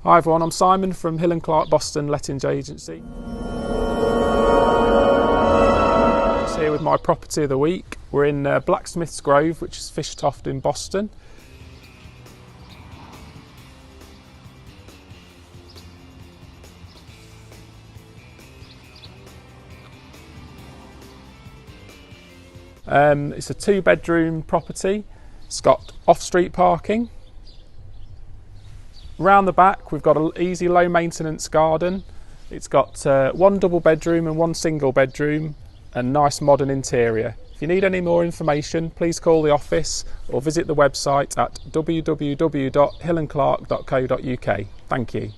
Hi everyone, I'm Simon from Hill & Clark Boston Lettings Agency. Just here with my property of the week. We're in Blacksmith's Grove, which is Fishtoft in Boston. It's a 2-bedroom property. It's got off-street parking. Round the back we've got an easy low maintenance garden. It's got 1 double bedroom and 1 single bedroom and nice modern interior. If you need any more information, please call the office or visit the website at www.hillandclark.co.uk. Thank you.